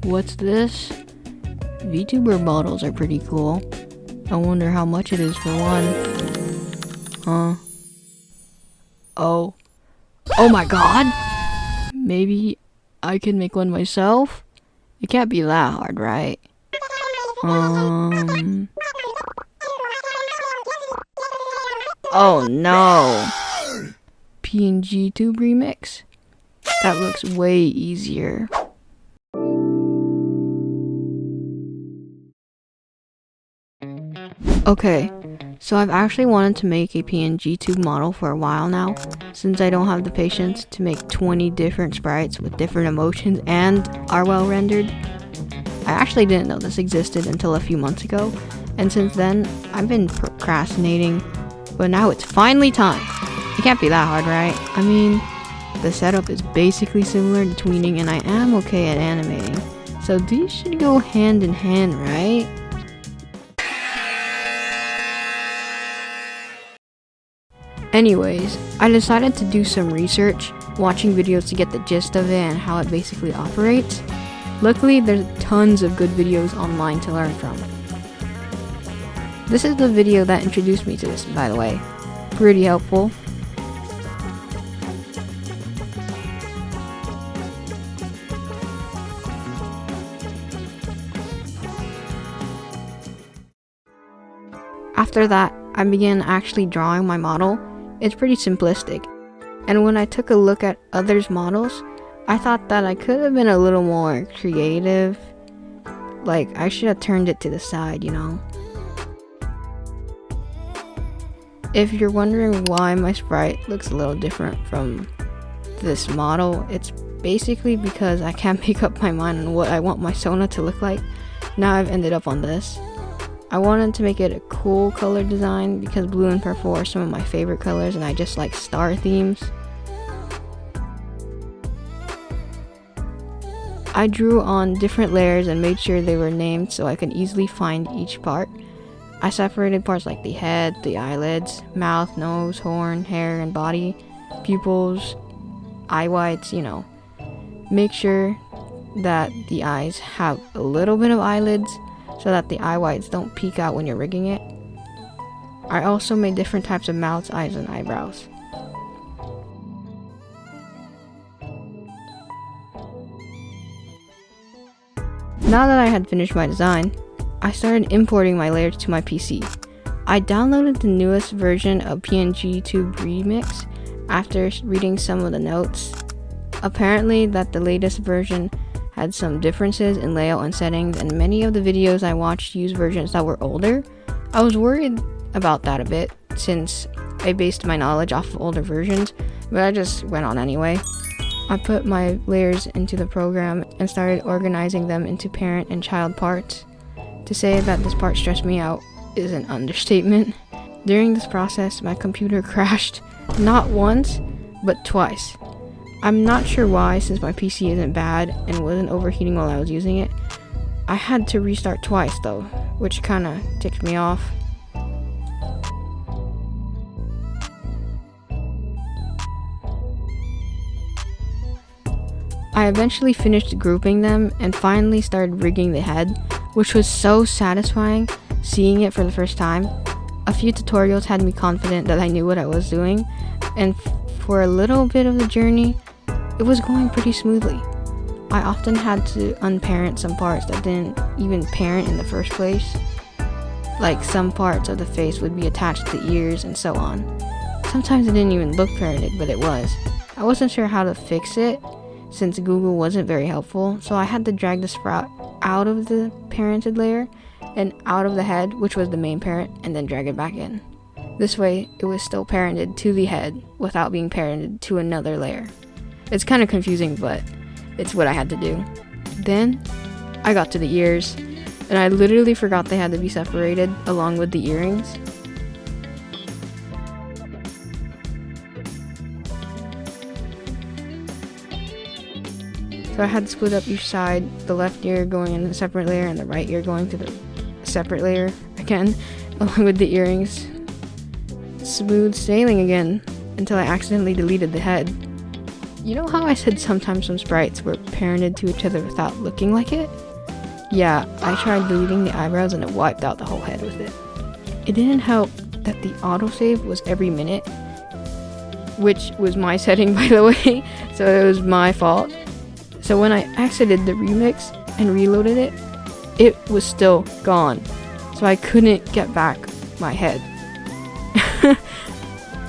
What's this? VTuber models are pretty cool. I wonder how much it is for one. Oh my god! Maybe I can make one myself? It can't be that hard, right? Oh no! PNGTUBE Remix? That looks way easier. Okay, so I've actually wanted to make a PNGTUBE model for a while now, since I don't have the patience to make 20 different sprites with different emotions and are well rendered. I actually didn't know this existed until a few months ago, and since then, I've been procrastinating, but now it's finally time. It can't be that hard, right? I mean, the setup is basically similar to tweening and I am okay at animating, so these should go hand in hand, right? Anyways, I decided to do some research, watching videos to get the gist of it and how it basically operates. Luckily, there's tons of good videos online to learn from. This is the video that introduced me to this, by the way. Pretty helpful. After that, I began actually drawing my model. It's pretty simplistic, and when I took a look at others' models, I thought that I could have been a little more creative. Like, I should have turned it to the side, you know? If you're wondering why my sprite looks a little different from this model, it's basically because I can't make up my mind on what I want my Sona to look like. Now I've ended up on this. I wanted to make it a cool color design because blue and purple are some of my favorite colors and I just like star themes. I drew on different layers and made sure they were named so I could easily find each part. I separated parts like the head, the eyelids, mouth, nose, horn, hair, and body, pupils, eye whites, you know. Make sure that the eyes have a little bit of eyelids so that the eye whites don't peek out when you're rigging it. I also made different types of mouths, eyes, and eyebrows. Now that I had finished my design, I started importing my layers to my PC. I downloaded the newest version of PNGTUBE Remix after reading some of the notes. Apparently that the latest version had some differences in layout and settings, and many of the videos I watched used versions that were older. I was worried about that a bit since I based my knowledge off of older versions, but I just went on anyway. I put my layers into the program and started organizing them into parent and child parts. To say that this part stressed me out is an understatement. During this process, my computer crashed not once, but twice. I'm not sure why, since my PC isn't bad and wasn't overheating while I was using it. I had to restart twice though, which kinda ticked me off. I eventually finished grouping them and finally started rigging the head, which was so satisfying seeing it for the first time. A few tutorials had me confident that I knew what I was doing, and for a little bit of the journey, it was going pretty smoothly. I often had to unparent some parts that didn't even parent in the first place. Like some parts of the face would be attached to the ears and so on. Sometimes it didn't even look parented, but it was. I wasn't sure how to fix it since Google wasn't very helpful, so I had to drag the sprout out of the parented layer and out of the head, which was the main parent, and then drag it back in. This way, it was still parented to the head without being parented to another layer. It's kind of confusing, but it's what I had to do. Then, I got to the ears, and I literally forgot they had to be separated along with the earrings. So I had to split up each side, the left ear going in a separate layer and the right ear going to the separate layer again, along with the earrings. Smooth sailing again, until I accidentally deleted the head. You know how I said sometimes some sprites were parented to each other without looking like it? Yeah, I tried deleting the eyebrows and it wiped out the whole head with it. It didn't help that the autosave was every minute, which was my setting, by the way, so it was my fault. So when I exited the remix and reloaded it, it was still gone, so I couldn't get back my head.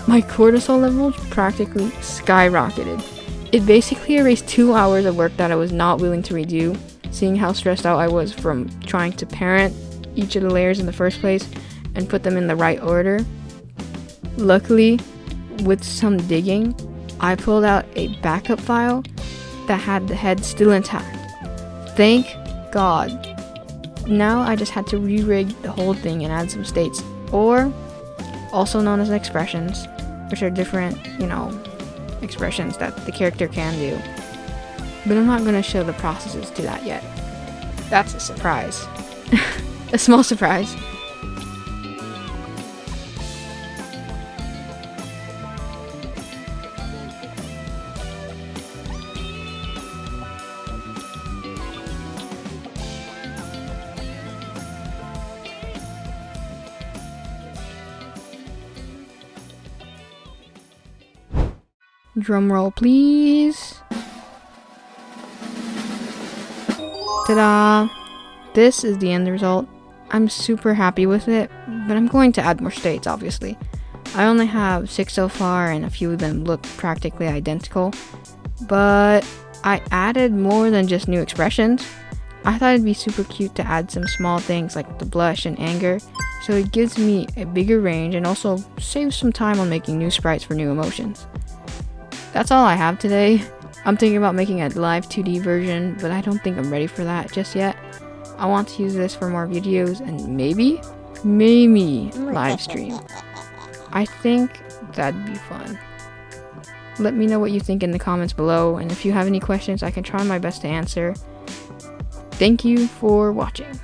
My cortisol levels practically skyrocketed. It basically erased 2 hours of work that I was not willing to redo, seeing how stressed out I was from trying to parent each of the layers in the first place and put them in the right order. Luckily, with some digging, I pulled out a backup file that had the head still intact. Thank God. Now I just had to re-rig the whole thing and add some states, or also known as expressions, which are different, expressions that the character can do. But I'm not going to show the processes to that yet. That's a surprise. A small surprise. Drum roll, please. Ta-da! This is the end result. I'm super happy with it, but I'm going to add more states, obviously. I only have 6 so far, and a few of them look practically identical, but I added more than just new expressions. I thought it'd be super cute to add some small things like the blush and anger, so it gives me a bigger range and also saves some time on making new sprites for new emotions. That's all I have today. I'm thinking about making a live 2D version, but I don't think I'm ready for that just yet. I want to use this for more videos and maybe live stream. I think that'd be fun. Let me know what you think in the comments below, and if you have any questions, I can try my best to answer. Thank you for watching.